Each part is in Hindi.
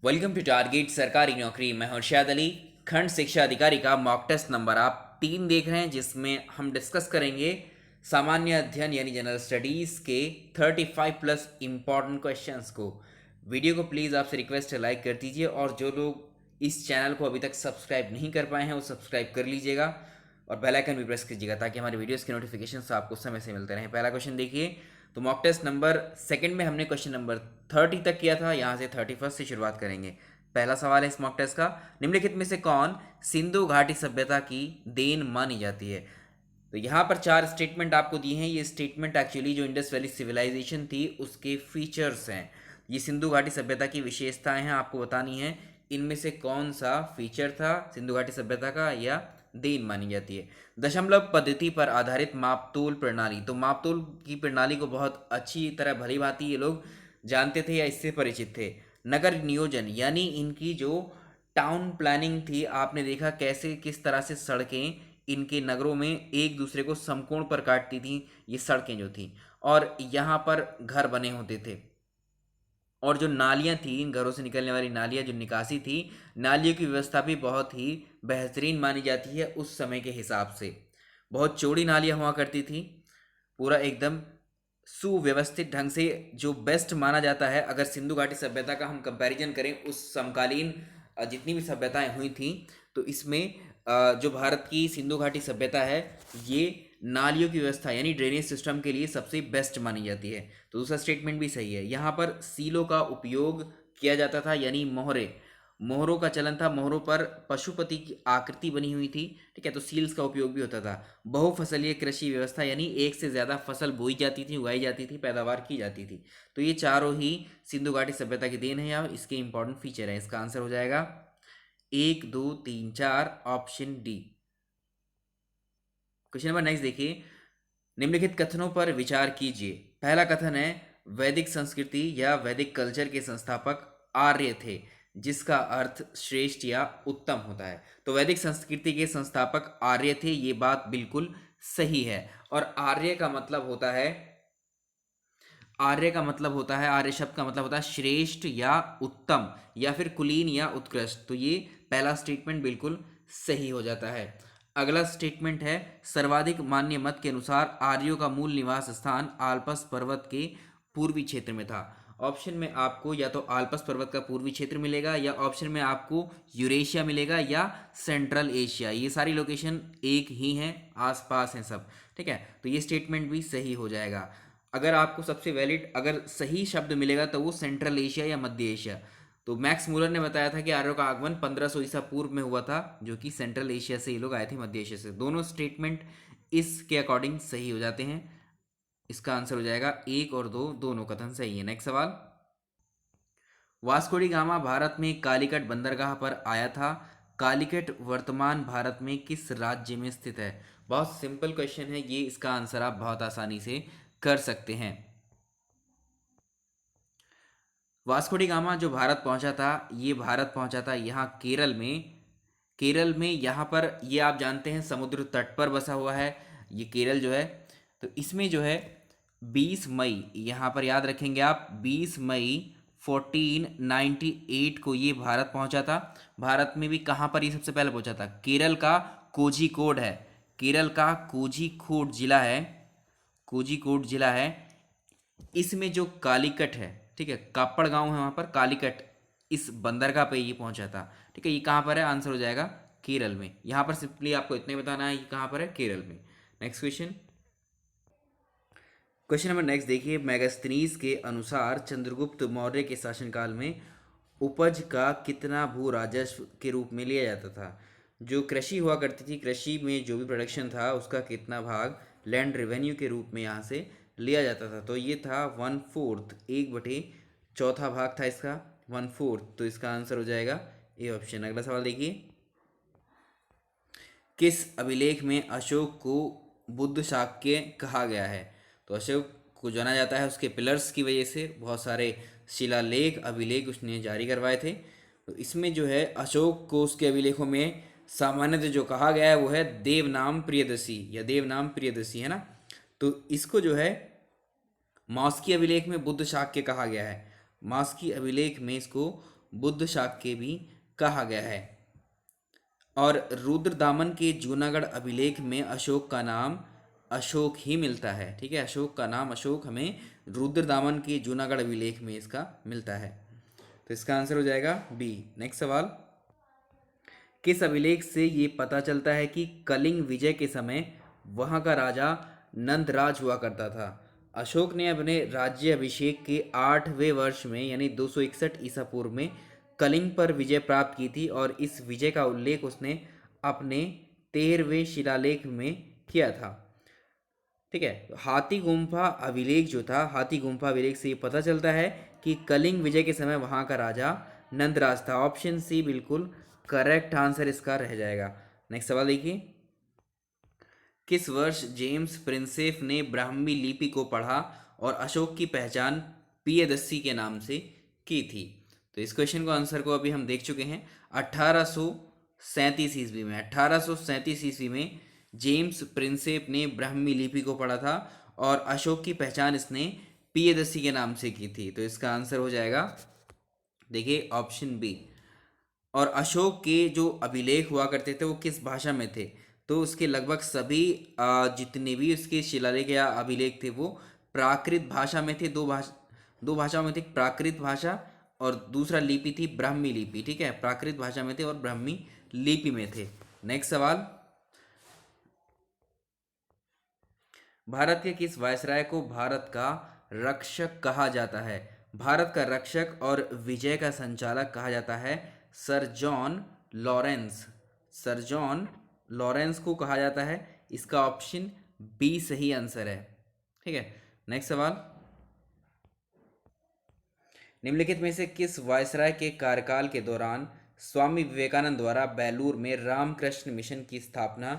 वेलकम टू टारगेट सरकारी नौकरी। मैं हर्षाद अली, खंड शिक्षा अधिकारी का मॉक टेस्ट नंबर आप 3 देख रहे हैं, जिसमें हम डिस्कस करेंगे सामान्य अध्ययन यानी जनरल स्टडीज़ के 35 प्लस इम्पॉर्टेंट क्वेश्चंस को। वीडियो को प्लीज़ आपसे रिक्वेस्ट है लाइक कर दीजिए, और जो लोग इस चैनल को अभी तक सब्सक्राइब नहीं कर पाए हैं वो सब्सक्राइब कर लीजिएगा और बेल आइकन भी प्रेस कीजिएगा ताकि हमारे वीडियोस के नोटिफिकेशन आपको समय से मिलते रहें। पहला क्वेश्चन देखिए। तो मॉक टेस्ट नंबर सेकंड में हमने क्वेश्चन नंबर 30 तक किया था, यहाँ से 31 से शुरुआत करेंगे। पहला सवाल है इस मॉक टेस्ट का, निम्नलिखित में से कौन सिंधु घाटी सभ्यता की देन मानी जाती है। तो यहाँ पर 4 स्टेटमेंट आपको दिए हैं। ये स्टेटमेंट एक्चुअली जो इंडस वैली सिविलाइजेशन थी उसके फीचर्स हैं। ये सिंधु घाटी सभ्यता की विशेषताएं हैं, आपको बतानी है इनमें से कौन सा फीचर था सिंधु घाटी सभ्यता का या देन मानी जाती है। दशमलव पद्धति पर आधारित मापतोल प्रणाली, तो मापतोल की प्रणाली को बहुत अच्छी तरह भली भांति ये लोग जानते थे या इससे परिचित थे। नगर नियोजन यानी इनकी जो टाउन प्लानिंग थी, आपने देखा कैसे किस तरह से सड़कें इनके नगरों में एक दूसरे को समकोण पर काटती थी, ये सड़कें जो थी, और यहाँ पर घर बने होते थे। और जो नालियाँ थी, इन घरों से निकलने वाली नालियाँ जो निकासी थी, नालियों की व्यवस्था भी बहुत ही बेहतरीन मानी जाती है उस समय के हिसाब से। बहुत चौड़ी नालियाँ हुआ करती थी, पूरा एकदम सुव्यवस्थित ढंग से, जो बेस्ट माना जाता है। अगर सिंधु घाटी सभ्यता का हम कंपैरिजन करें उस समकालीन जितनी भी सभ्यताएं हुई थी, तो इसमें जो भारत की सिंधु घाटी सभ्यता है ये नालियों की व्यवस्था यानी ड्रेनेज सिस्टम के लिए सबसे बेस्ट मानी जाती है। तो दूसरा स्टेटमेंट भी सही है। यहाँ पर सीलों का उपयोग किया जाता था यानी मोहरे, मोहरों का चलन था। मोहरों पर पशुपति की आकृति बनी हुई थी, ठीक है, तो सील्स का उपयोग भी होता था। बहुफसलीय कृषि व्यवस्था यानी एक से ज़्यादा फसल बोई जाती थी, उगाई जाती थी, पैदावार की जाती थी। तो ये चारों ही सिंधु घाटी सभ्यता की देन है या इसके इंपॉर्टेंट फीचर है। इसका आंसर हो जाएगा 1 2 3 4 option D. Question number next देखिए। निम्नलिखित कथनों पर विचार कीजिए। पहला कथन है वैदिक संस्कृति या वैदिक कल्चर के संस्थापक आर्य थे, जिसका अर्थ श्रेष्ठ या उत्तम होता है। तो वैदिक संस्कृति के संस्थापक आर्य थे, ये बात बिल्कुल सही है। और आर्य का मतलब होता है, आर्य का मतलब होता है, आर्य शब्द का मतलब होता है श्रेष्ठ या उत्तम या फिर कुलीन या उत्कृष्ट। तो ये पहला स्टेटमेंट बिल्कुल सही हो जाता है। अगला स्टेटमेंट है सर्वाधिक मान्य मत के अनुसार आर्यों का मूल निवास स्थान आल्पस पर्वत के पूर्वी क्षेत्र में था। ऑप्शन में आपको या तो आल्पस पर्वत का पूर्वी क्षेत्र मिलेगा, या ऑप्शन में आपको यूरेशिया मिलेगा, या सेंट्रल एशिया। ये सारी लोकेशन एक ही हैं, आसपास हैं सब, ठीक है। तो ये स्टेटमेंट भी सही हो जाएगा। अगर आपको सबसे वैलिड अगर सही शब्द मिलेगा तो वो सेंट्रल एशिया या मध्य एशिया। तो मैक्स मूलर ने बताया था कि आर्यों का आगमन 1500 ईसा पूर्व में हुआ था, जो कि सेंट्रल एशिया से ये लोग आए थे, मध्य एशिया से। दोनों स्टेटमेंट इसके अकॉर्डिंग सही हो जाते हैं। इसका आंसर हो जाएगा 1 और 2, दोनों कथन सही है। नेक्स्ट सवाल। वास्को डी गामा भारत में कालीकट बंदरगाह पर आया था। कालीकट वर्तमान भारत में किस राज्य में स्थित है। बहुत सिंपल क्वेश्चन है ये, इसका आंसर आप बहुत आसानी से कर सकते हैं। वास्को डी गामा जो भारत पहुंचा था, ये भारत पहुंचा था यहाँ केरल में। केरल में यहाँ पर ये आप जानते हैं समुद्र तट पर बसा हुआ है ये केरल जो है। तो इसमें जो है 20 मई, यहाँ पर याद रखेंगे आप, 20 मई 1498 को ये भारत पहुंचा था। भारत में भी कहाँ पर ये सबसे पहले पहुंचा था, केरल का कोझिकोड है। केरल का कोझिकोड जिला है, कोझिकोड जिला है। इसमें जो कालीकट है, ठीक है, कापड़ गांव है वहां पर, कालीकट इस बंदरगाह पे ये पहुंचा था, ठीक है। ये कहाँ पर है, आंसर हो जाएगा केरल में। यहाँ पर सिंपली आपको इतने बताना है कि कहाँ पर है, केरल में। Next question. Question number next देखिए। मैगस्थनीज के अनुसार चंद्रगुप्त मौर्य के शासनकाल में उपज का कितना भू राजस्व के रूप में लिया जाता था। जो कृषि हुआ करती थी, कृषि में जो भी प्रोडक्शन था उसका कितना भाग लैंड रेवेन्यू के रूप में यहाँ से लिया जाता था। तो ये था 1/4, 1/4 भाग था इसका, 1/4। तो इसका आंसर हो जाएगा ए ऑप्शन। अगला सवाल देखिए। किस अभिलेख में अशोक को बुद्ध शाक्य कहा गया है। तो अशोक को जाना जाता है उसके पिलर्स की वजह से, बहुत सारे शिलालेख अभिलेख उसने जारी करवाए थे। तो इसमें जो है अशोक को उसके अभिलेखों में सामान्यतः जो कहा गया है वो है देवनाम प्रियदर्शी या देवनाम प्रियदर्शी, है ना। तो इसको जो है मॉस्की अभिलेख में बुद्ध शाक्य कहा गया है। मॉस्की अभिलेख में इसको बुद्ध शाक्य भी कहा गया है। और रुद्रदामन के जूनागढ़ अभिलेख में अशोक का नाम अशोक ही मिलता है। ठीक है, अशोक का नाम अशोक हमें रुद्रदामन के जूनागढ़ अभिलेख में इसका मिलता है। तो इसका आंसर हो जाएगा बी। नेक्स्ट सवाल, किस अभिलेख से ये पता चलता है कि कलिंग विजय के समय वहां का राजा नंदराज हुआ करता था? अशोक ने अपने राज्य अभिषेक के 8वें वर्ष में यानी 261 ईसा पूर्व में कलिंग पर विजय प्राप्त की थी और इस विजय का उल्लेख उसने अपने 13वें शिलालेख में किया था। ठीक है, हाथी गुम्फा अभिलेख जो था, हाथी गुम्फा अभिलेख से ये पता चलता है कि कलिंग विजय के समय वहां का राजा नंदराज था। ऑप्शन सी बिल्कुल करेक्ट आंसर इसका रह जाएगा। नेक्स्ट सवाल देखिए, किस वर्ष जेम्स प्रिंसेप ने ब्राह्मी लिपि को पढ़ा और अशोक की पहचान पियदस्सी के नाम से की थी? तो इस क्वेश्चन को आंसर को अभी हम देख चुके हैं। 1837 ईस्वी में, 1837 ईस्वी में जेम्स प्रिंसेप ने ब्राह्मी लिपि को पढ़ा था और अशोक की पहचान इसने पियदस्सी के नाम से की थी। तो इसका आंसर हो जाएगा, देखिए, ऑप्शन बी। और अशोक के जो अभिलेख हुआ करते थे वो किस भाषा में थे? तो उसके लगभग सभी जितने भी उसके शिलालेख या अभिलेख थे वो प्राकृत भाषा में थे। दो भाषाओं में थे, प्राकृत भाषा और दूसरा लिपि थी ब्राह्मी लिपि। ठीक है, प्राकृत भाषा में थे और ब्राह्मी लिपि में थे। नेक्स्ट सवाल, भारत के किस वायसराय को भारत का रक्षक कहा जाता है? भारत का रक्षक और विजय का संचालक कहा जाता है sir John Lawrence. Sir John Lawrence को कहा जाता है। इसका ऑप्शन बी सही आंसर है। ठीक है, नेक्स्ट सवाल, निम्नलिखित में से किस वायसराय के कार्यकाल के दौरान स्वामी विवेकानंद द्वारा बेलूर में रामकृष्ण मिशन की स्थापना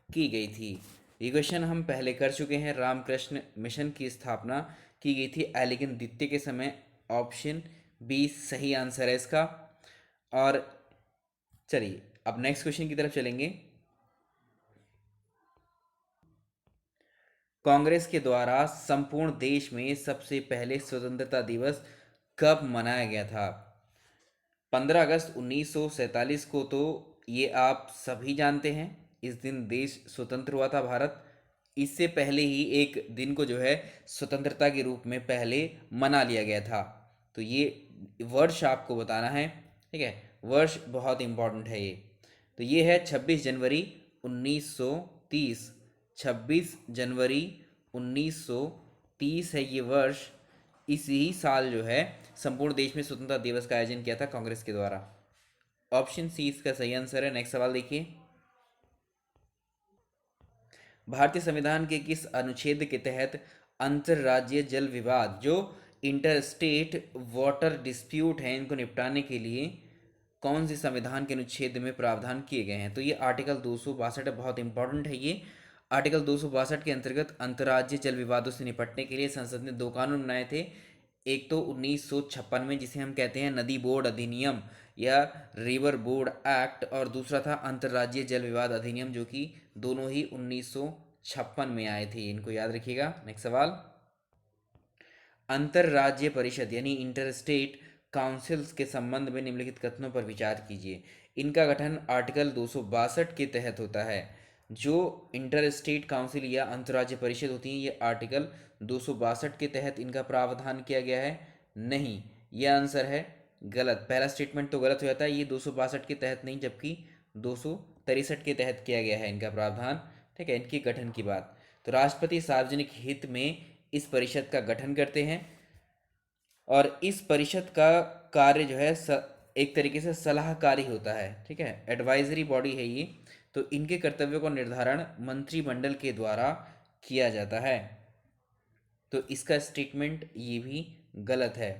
की गई थी? ये क्वेश्चन हम पहले कर चुके हैं। रामकृष्ण मिशन की स्थापना की गई थी एलिगन द्वितीय के समय। ऑप्शन बी सही आंसर है इसका। और चलिए अब नेक्स्ट क्वेश्चन की तरफ चलेंगे। कांग्रेस के द्वारा संपूर्ण देश में सबसे पहले स्वतंत्रता दिवस कब मनाया गया था? 15 अगस्त 1947 को तो ये आप सभी जानते हैं। इस दिन देश स्वतंत्र हुआ था भारत। इससे पहले ही एक दिन को जो है स्वतंत्रता के रूप में पहले मना लिया गया था। तो ये वर्ष आपको बताना है। ठीक है, वर्ष बहुत इंपॉर्टेंट है ये। तो ये है 26 जनवरी 1930। 26 जनवरी 1930 है ये वर्ष। इसी साल जो है संपूर्ण देश में स्वतंत्रता दिवस का आयोजन किया था कांग्रेस के द्वारा। ऑप्शन सी इसका सही आंसर है। नेक्स्ट सवाल देखिए, भारतीय संविधान के किस अनुच्छेद के तहत अंतर्राज्यीय जल विवाद, जो इंटर स्टेट वाटर डिस्प्यूट हैं, इनको निपटाने के लिए कौन से संविधान के अनुच्छेद में प्रावधान किए गए हैं? तो ये आर्टिकल 262 है, बहुत इंपॉर्टेंट है ये। आर्टिकल 262 के अंतर्गत अंतर्राज्यीय जल विवादों से निपटने के लिए संसद ने दो कानून बनाए थे। एक तो 1956 में जिसे हम कहते हैं नदी बोर्ड अधिनियम या रिवर बोर्ड एक्ट, और दूसरा था अंतर्राज्यीय जल विवाद अधिनियम, जो कि दोनों ही 1956 में आए थे। इनको याद रखिएगा। नेक्स्ट सवाल, अंतर्राज्यीय परिषद यानी इंटर स्टेट काउंसिल्स के संबंध में निम्नलिखित कथनों पर विचार कीजिए। इनका गठन आर्टिकल 262 के तहत होता है। जो इंटर स्टेट काउंसिल या अंतर्राज्यीय परिषद होती है ये आर्टिकल 262 के तहत इनका प्रावधान किया गया है? नहीं, यह आंसर है गलत। पहला स्टेटमेंट तो गलत हो जाता है। ये 262 के तहत नहीं जबकि 263 के तहत किया गया है इनका प्रावधान। ठीक है, इनके गठन की बात। तो राष्ट्रपति सार्वजनिक हित में इस परिषद का गठन करते हैं और इस परिषद का कार्य जो है एक तरीके से सलाहकारी होता है। ठीक है, एडवाइजरी बॉडी है ये। तो इनके कर्तव्यों का निर्धारण मंत्रिमंडल के द्वारा किया जाता है। तो इसका स्टेटमेंट ये भी गलत है।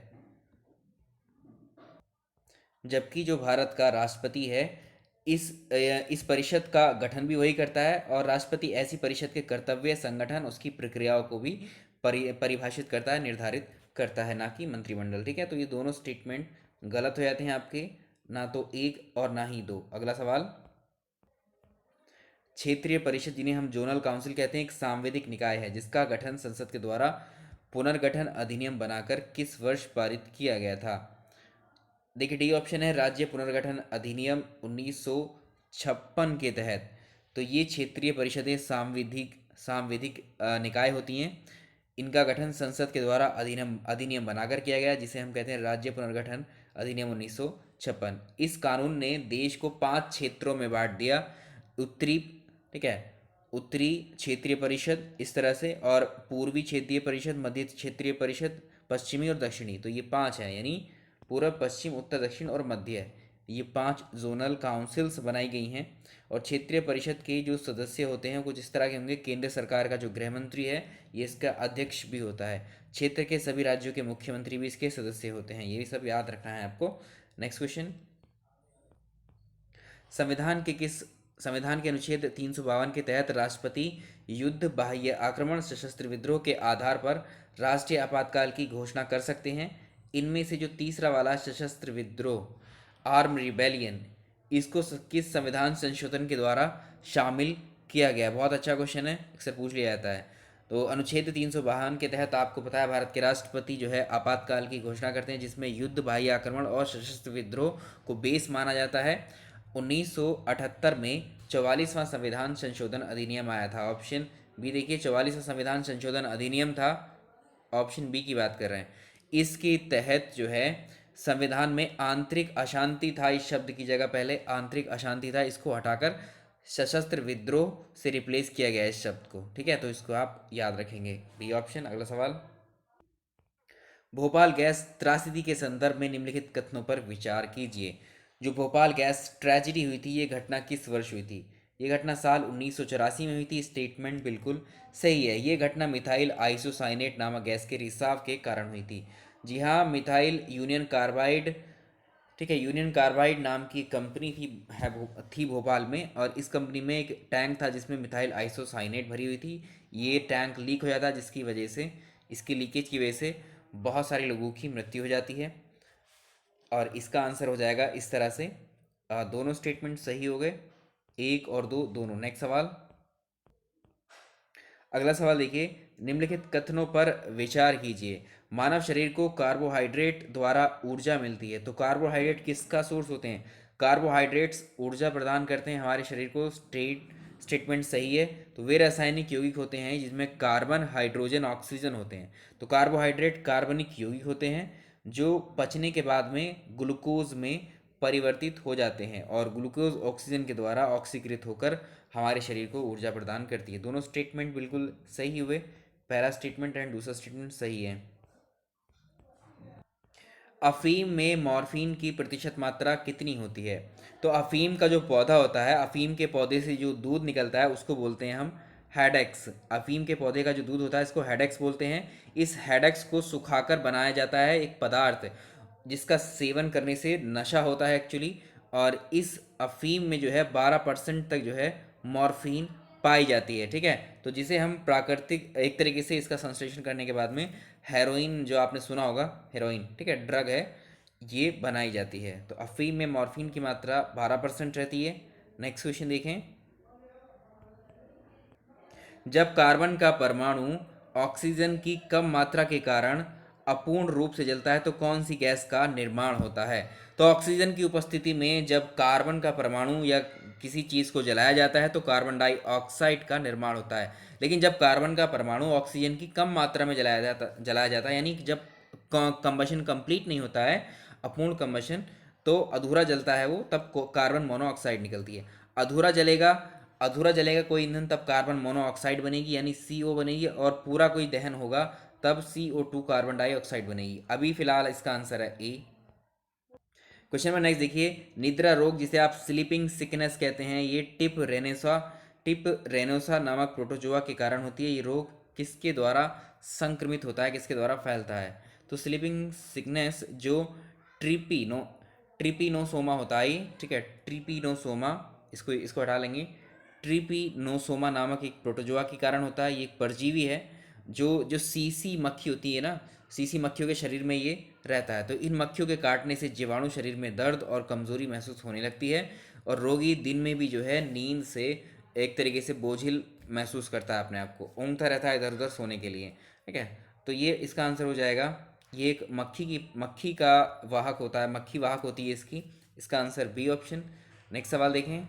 जबकि जो भारत का राष्ट्रपति है इस परिषद का गठन भी वही करता है और राष्ट्रपति ऐसी परिषद के कर्तव्य, संगठन, उसकी प्रक्रियाओं को भी परिभाषित करता है, निर्धारित करता है, ना कि मंत्रिमंडल। ठीक है, तो ये दोनों स्टेटमेंट गलत हो जाते हैं आपके, ना तो एक और ना ही दो। अगला सवाल, क्षेत्रीय परिषद जिन्हें हम जोनल काउंसिल कहते हैं एक सांविधिक निकाय है जिसका गठन संसद के द्वारा पुनर्गठन अधिनियम बनाकर किस वर्ष पारित किया गया था? देखिए डी ऑप्शन है राज्य पुनर्गठन अधिनियम 1956 के तहत। तो ये क्षेत्रीय परिषदें सांविधिक सांविधिक निकाय होती हैं। इनका गठन संसद के द्वारा अधिनियम अधिनियम बनाकर किया गया, जिसे हम कहते हैं राज्य पुनर्गठन अधिनियम 1956। इस कानून ने देश को 5 क्षेत्रों में बांट दिया। उत्तरी, ठीक है, उत्तरी क्षेत्रीय परिषद इस तरह से, और पूर्वी क्षेत्रीय परिषद, मध्य क्षेत्रीय परिषद, पश्चिमी और दक्षिणी। तो ये 5 हैं, यानी पूर्व, पश्चिम, उत्तर, दक्षिण और मध्य। ये 5 जोनल काउंसिल्स बनाई गई हैं। और क्षेत्रीय परिषद के जो सदस्य होते हैं कुछ इस तरह के होंगे। केंद्र सरकार का जो गृह मंत्री है ये इसका अध्यक्ष भी होता है। क्षेत्र के सभी राज्यों के मुख्यमंत्री भी इसके सदस्य होते हैं। ये भी सब याद रखना है आपको। नेक्स्ट क्वेश्चन, संविधान के किस संविधान के अनुच्छेद 352 के तहत राष्ट्रपति युद्ध, बाह्य आक्रमण, सशस्त्र विद्रोह के आधार पर राष्ट्रीय आपातकाल की घोषणा कर सकते हैं? इनमें से जो तीसरा वाला सशस्त्र विद्रोह, आर्म रिबेलियन, इसको किस संविधान संशोधन के द्वारा शामिल किया गया? बहुत अच्छा क्वेश्चन है, अक्सर पूछ लिया जाता है। तो अनुच्छेद 352 के तहत आपको पता है भारत के राष्ट्रपति जो है आपातकाल की घोषणा करते हैं, जिसमें युद्ध, बाह्य आक्रमण और सशस्त्र विद्रोह को बेस माना जाता है। 1978 में 44वां संविधान संशोधन अधिनियम आया था। ऑप्शन बी देखिए, 44वां संविधान संशोधन अधिनियम था, ऑप्शन बी की बात कर रहे हैं। इसके तहत जो है संविधान में आंतरिक अशांति था, इस शब्द की जगह पहले आंतरिक अशांति था, इसको हटाकर सशस्त्र विद्रोह से रिप्लेस किया गया इस शब्द को। ठीक है, तो इसको आप याद रखेंगे, बी ऑप्शन। अगला सवाल, भोपाल गैस त्रासदी के संदर्भ में निम्नलिखित कथनों पर विचार कीजिए। जो भोपाल गैस ट्रेजिडी हुई थी ये घटना किस वर्ष हुई थी? ये घटना साल 1984 में हुई थी। स्टेटमेंट बिल्कुल सही है। ये घटना मिथाइल आइसोसाइनेट नामक गैस के रिसाव के कारण हुई थी। जी हाँ, मिथाइल यूनियन कार्बाइड, ठीक है, यूनियन कार्बाइड नाम की कंपनी थी भोपाल में, और इस कंपनी में एक टैंक था जिसमें मिथाइल आइसोसाइनेट भरी हुई थी। ये टैंक लीक हो जाता, जिसकी वजह से, इसकी लीकेज की वजह से बहुत सारे लोगों की मृत्यु हो जाती है। और इसका आंसर हो जाएगा इस तरह से। दोनों स्टेटमेंट सही हो गए, 1 और 2 दोनों। नेक्स्ट सवाल, अगला सवाल देखिए, निम्नलिखित कथनों पर विचार कीजिए। मानव शरीर को कार्बोहाइड्रेट द्वारा ऊर्जा मिलती है। तो कार्बोहाइड्रेट किसका सोर्स होते हैं? कार्बोहाइड्रेट्स ऊर्जा प्रदान करते हैं हमारे शरीर को। स्टेटमेंट सही है। तो वे रासायनिक यौगिक होते हैं जिसमें कार्बन, हाइड्रोजन, ऑक्सीजन होते हैं। तो कार्बोहाइड्रेट कार्बनिक यौगिक होते हैं जो पचने के बाद में ग्लूकोज में परिवर्तित हो जाते हैं, और ग्लूकोज ऑक्सीजन के द्वारा ऑक्सीकृत होकर हमारे शरीर को ऊर्जा प्रदान करती है। दोनों स्टेटमेंट बिल्कुल सही हुए, पहला स्टेटमेंट एंड दूसरा स्टेटमेंट सही है। अफीम में मॉर्फिन की प्रतिशत मात्रा कितनी होती है? तो अफीम का जो पौधा होता है, अफीम के पौधे से जो दूध निकलता है उसको बोलते हैं हम हेडेक्स। अफीम के पौधे का जो दूध होता है इसको हेडेक्स बोलते हैं। इस हेडेक्स को सुखाकर बनाया जाता है एक पदार्थ, जिसका सेवन करने से नशा होता है एक्चुअली। और इस अफीम में जो है 12% तक जो है मॉर्फिन पाई जाती है। ठीक है, तो जिसे हम प्राकृतिक, एक तरीके से इसका संश्लेषण करने के बाद में हेरोइन, जो आपने सुना होगा हेरोइन, ठीक है, ड्रग है, ये बनाई जाती है। तो अफीम में मॉर्फिन की मात्रा 12% रहती है। नेक्स्ट क्वेश्चन देखें, जब कार्बन का परमाणु ऑक्सीजन की कम मात्रा के कारण अपूर्ण रूप से जलता है तो कौन सी गैस का निर्माण होता है? तो ऑक्सीजन की उपस्थिति में जब कार्बन का परमाणु या किसी चीज़ को जलाया जाता है तो कार्बन डाइऑक्साइड का निर्माण होता है। लेकिन जब कार्बन का परमाणु ऑक्सीजन की कम मात्रा में जलाया जाता है, यानी कि जब कंबशन कंप्लीट नहीं होता है, अपूर्ण कंबशन, तो अधूरा जलता है वो, तब कार्बन मोनोऑक्साइड निकलती है। अधूरा जलेगा, अधूरा जलेगा कोई ईंधन, तब कार्बन मोनोऑक्साइड बनेगी यानी CO बनेगी, और पूरा कोई दहन होगा तब CO2 कार्बन डाइऑक्साइड बनेगी। अभी फिलहाल इसका आंसर है ए। क्वेश्चन नंबर नेक्स्ट देखिए, निद्रा रोग जिसे आप स्लीपिंग सिकनेस कहते हैं, ये टिप रेनोसा नामक प्रोटोजोआ के कारण होती है। ये रोग किसके द्वारा संक्रमित होता है, किसके द्वारा फैलता है? तो स्लीपिंग सिकनेस जो ट्रिपिनो ट्रिपिनोसोमा होता है, ठीक है, ट्रिपिनोसोमा, इसको इसको हटा लेंगे। ट्रिपिनोसोमा नामक एक प्रोटोजोआ के कारण होता है। ये एक परजीवी है जो जो सीसी मक्खी होती है ना, सीसी मक्खियों के शरीर में ये रहता है। तो इन मक्खियों के काटने से जीवाणु शरीर में दर्द और कमजोरी महसूस होने लगती है, और रोगी दिन में भी जो है नींद से एक तरीके से बोझिल महसूस करता है, अपने आप को ऊँगता रहता है इधर उधर सोने के लिए। ठीक है, तो ये इसका आंसर हो जाएगा ये एक मक्खी का वाहक होता है, मक्खी वाहक होती है इसकी। इसका आंसर बी ऑप्शन। नेक्स्ट सवाल देखें।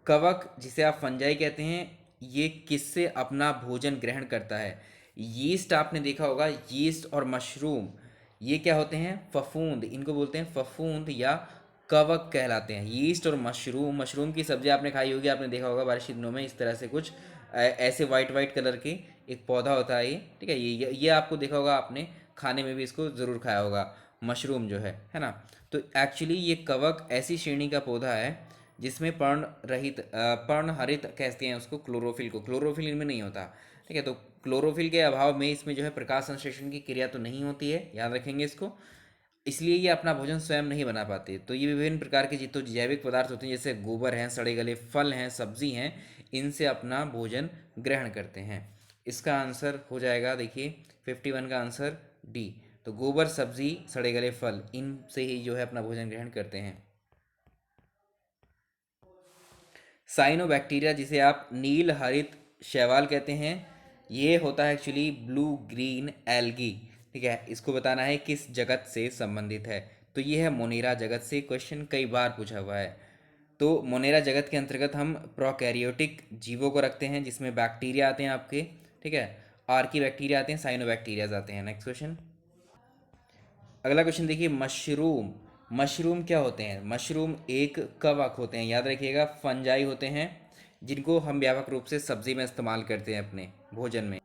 कवक जिसे आप फंजाई कहते हैं, ये किससे अपना भोजन ग्रहण करता है? यीस्ट आपने देखा होगा, यीस्ट और मशरूम ये क्या होते हैं? फफूंद, इनको बोलते हैं फफूंद या कवक कहलाते हैं। यीस्ट और मशरूम, मशरूम की सब्जी आपने खाई होगी, आपने देखा होगा बारिश के दिनों में इस तरह से कुछ ऐसे वाइट वाइट कलर के एक पौधा होता है ये, ठीक है। ये आपको देखा होगा, आपने खाने में भी इसको ज़रूर खाया होगा, मशरूम जो है ना। तो एक्चुअली ये कवक ऐसी श्रेणी का पौधा है जिसमें पर्णहरित कहते हैं उसको, क्लोरोफिल को। क्लोरोफिल इनमें नहीं होता, ठीक है। तो क्लोरोफिल के अभाव में इसमें जो है प्रकाश संश्लेषण की क्रिया तो नहीं होती है, याद रखेंगे इसको। इसलिए ये अपना भोजन स्वयं नहीं बना पाते। तो ये विभिन्न प्रकार के जितने जैविक पदार्थ होते हैं, जैसे गोबर हैं, सड़े गले फल हैं, सब्जी हैं, इनसे अपना भोजन ग्रहण करते हैं। इसका आंसर हो जाएगा, देखिए 51 का आंसर डी। तो गोबर, सब्जी, सड़े गले फल, इनसे ही जो है अपना भोजन ग्रहण करते हैं। साइनोबैक्टीरिया जिसे आप नील हरित शैवाल कहते हैं, ये होता है एक्चुअली ब्लू ग्रीन एल्गी, ठीक है। इसको बताना है किस जगत से संबंधित है। तो ये है मोनेरा जगत से। क्वेश्चन कई बार पूछा हुआ है। तो मोनेरा जगत के अंतर्गत हम प्रोकैरियोटिक जीवों को रखते हैं, जिसमें बैक्टीरिया आते हैं आपके, ठीक है। आर्की बैक्टीरिया आते हैं, साइनोबैक्टीरियाज आते हैं। Next question. अगला क्वेश्चन देखिए, मशरूम। मशरूम क्या होते हैं? मशरूम एक कवक होते हैं, याद रखिएगा, फंजाई होते हैं, जिनको हम व्यापक रूप से सब्जी में इस्तेमाल करते हैं अपने भोजन में।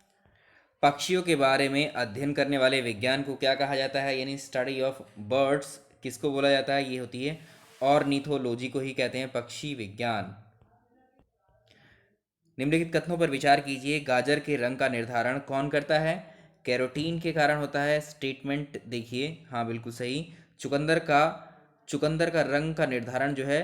पक्षियों के बारे में अध्ययन करने वाले विज्ञान को क्या कहा जाता है? यानी स्टडी ऑफ बर्ड्स किसको बोला जाता है? ये होती है ऑर्निथोलॉजी को ही कहते हैं, पक्षी विज्ञान। निम्नलिखित कथनों पर विचार कीजिए। गाजर के रंग का निर्धारण कौन करता है? कैरोटीन के कारण होता है। स्टेटमेंट देखिए, हाँ बिल्कुल सही। चुकंदर का रंग का निर्धारण जो है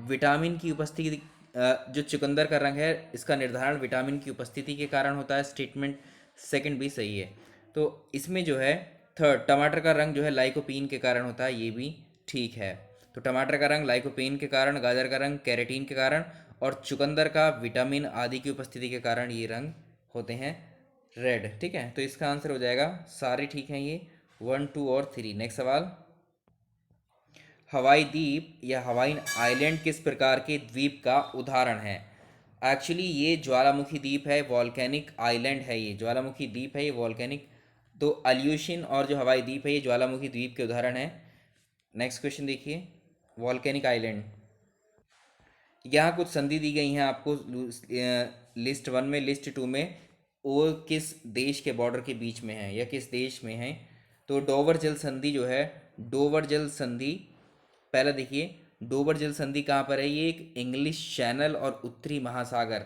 विटामिन की उपस्थिति, जो चुकंदर का रंग है इसका निर्धारण विटामिन की उपस्थिति के कारण होता है। स्टेटमेंट सेकंड भी सही है। तो इसमें जो है थर्ड, टमाटर का रंग जो है लाइकोपीन के कारण होता है, ये भी ठीक है। तो टमाटर का रंग लाइकोपीन के कारण, गाजर का रंग कैरेटीन के कारण, और चुकंदर का विटामिन आदि की उपस्थिति के कारण ये रंग होते हैं रेड, ठीक है। तो इसका आंसर हो जाएगा, सारे ठीक हैं ये, 1 2 और 3। नेक्स्ट सवाल। हवाई द्वीप या हवाई आइलैंड किस प्रकार के द्वीप का उदाहरण है? एक्चुअली ये ज्वालामुखी द्वीप है, वॉल्केनिक आइलैंड है, ये ज्वालामुखी द्वीप है, ये वॉल्केनिक। तो अल्यूशिन और जो हवाई द्वीप है ये ज्वालामुखी द्वीप के उदाहरण है। नेक्स्ट क्वेश्चन देखिए, वॉल्केनिक आइलैंड। यहाँ कुछ संधि दी गई हैं आपको लिस्ट वन में, लिस्ट टू में, वो किस देश के बॉर्डर के बीच में है या किस देश में है? तो डोवर जल संधि जो है, डोवर जल संधि, पहला देखिए, डोवर जल संधि कहाँ पर है? ये एक इंग्लिश चैनल और उत्तरी महासागर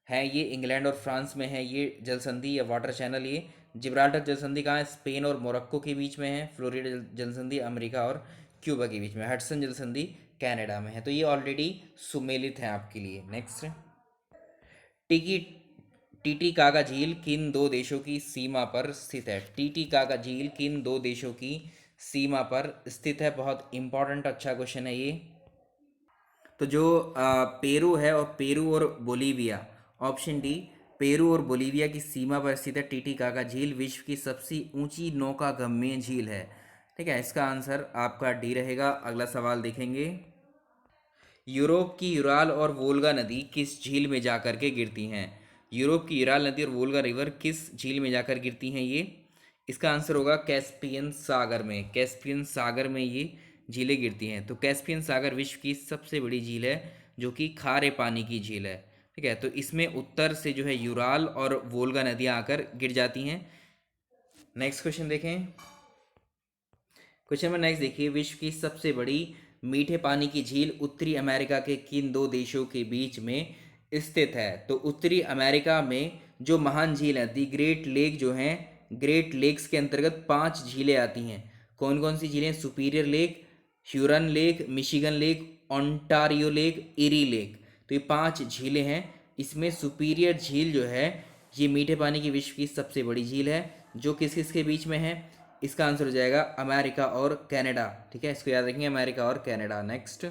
है, ये इंग्लैंड और फ्रांस में है ये जल संधि या वाटर चैनल। ये जिब्राल्टर जल संधि कहाँ है? स्पेन और मोरक्को के बीच में है। फ्लोरिडा जल संधि अमेरिका और क्यूबा के बीच में। हडसन जल संधि कनाडा में है। तो ये ऑलरेडी सुमेलित है आपके लिए। नेक्स्ट, टिकी टीटीकागा झील किन दो देशों की सीमा पर स्थित है? टीटीकागा झील किन दो देशों की सीमा पर स्थित है? बहुत इंपॉर्टेंट अच्छा क्वेश्चन है ये। तो जो पेरू है, और पेरू और बोलीविया, ऑप्शन डी, पेरू और बोलीविया की सीमा पर स्थित है टीटीकागा झील। विश्व की सबसे ऊंची नौकागम्य झील है, ठीक है। इसका आंसर आपका डी रहेगा। अगला सवाल देखेंगे। यूरोप की यूराल और वोल्गा नदी किस झील में जाकर के गिरती हैं? यूरोप की यूराल नदी और वोल्गा रिवर किस झील में जाकर गिरती हैं ये? इसका आंसर होगा कैस्पियन सागर में। कैस्पियन सागर में ये झीलें गिरती हैं। तो कैस्पियन सागर विश्व की सबसे बड़ी झील है, जो कि खारे पानी की झील है, ठीक है। तो इसमें उत्तर से जो है यूराल और वोल्गा नदियाँ आकर गिर जाती हैं। नेक्स्ट क्वेश्चन देखें। क्वेश्चन नंबर नेक्स्ट देखिए, विश्व की सबसे बड़ी मीठे पानी की झील उत्तरी अमेरिका के किन दो देशों के बीच में स्थित है? तो उत्तरी अमेरिका में जो महान झील है, दी ग्रेट लेक जो है, ग्रेट लेक्स के अंतर्गत 5 झीलें आती हैं। कौन कौन सी झीलें? Superior lake, Huron lake, Michigan lake, Ontario lake, Erie lake. तो ये 5 झीलें हैं। इसमें सुपीरियर झील जो है, ये मीठे पानी की विश्व की सबसे बड़ी झील है, जो किस किस के बीच में है? इसका आंसर हो जाएगा अमेरिका और कनाडा, ठीक है। इसको याद रखेंगे, अमेरिका और कनाडा। नेक्स्ट,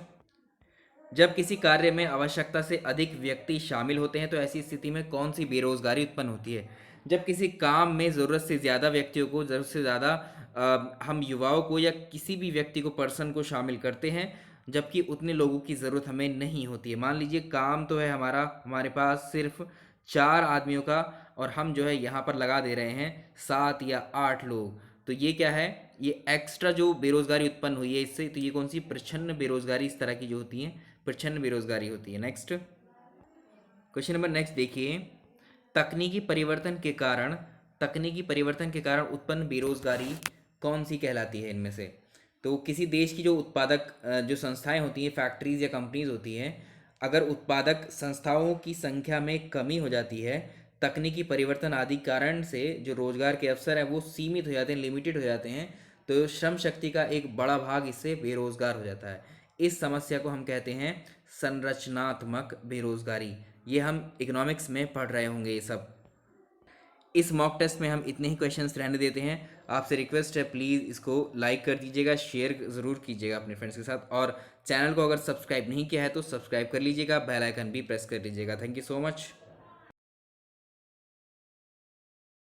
जब किसी कार्य में आवश्यकता से अधिक व्यक्ति शामिल होते हैं तो ऐसी स्थिति में कौन सी बेरोजगारी उत्पन्न होती है? जब किसी काम में ज़रूरत से ज़्यादा व्यक्तियों को, ज़रूरत से ज़्यादा हम युवाओं को या किसी भी व्यक्ति को, पर्सन को शामिल करते हैं, जबकि उतने लोगों की ज़रूरत हमें नहीं होती है। मान लीजिए काम तो है हमारा, हमारे पास सिर्फ 4 आदमियों का, और हम जो है यहाँ पर लगा दे रहे हैं 7 या 8 लोग। तो ये क्या है, ये एक्स्ट्रा जो बेरोज़गारी उत्पन्न हुई है इससे, तो ये कौन सी प्रच्छन्न बेरोज़गारी इस तरह की जो होती है, प्रच्छन्न बेरोज़गारी होती है। नेक्स्ट क्वेश्चन नंबर नेक्स्ट देखिए, तकनीकी परिवर्तन के कारण, तकनीकी परिवर्तन के कारण उत्पन्न बेरोजगारी कौन सी कहलाती है इनमें से। तो किसी देश की जो उत्पादक जो संस्थाएं होती हैं, फैक्ट्रीज या कंपनीज होती हैं, अगर उत्पादक संस्थाओं की संख्या में कमी हो जाती है, तकनीकी परिवर्तन आदि कारण से जो रोजगार के अवसर हैं वो सीमित हो जाते हैं, लिमिटेड हो जाते हैं, तो श्रम शक्ति का एक बड़ा भाग इससे बेरोजगार हो जाता है। इस समस्या को हम कहते हैं संरचनात्मक बेरोजगारी। ये हम इकोनॉमिक्स में पढ़ रहे होंगे ये सब। इस मॉक टेस्ट में हम इतने ही क्वेश्चंस रहने देते हैं। आपसे रिक्वेस्ट है, प्लीज़ इसको लाइक कर दीजिएगा, शेयर ज़रूर कीजिएगा अपने फ्रेंड्स के साथ, और चैनल को अगर सब्सक्राइब नहीं किया है तो सब्सक्राइब कर लीजिएगा, बेल आइकन भी प्रेस कर लीजिएगा। Thank you so much.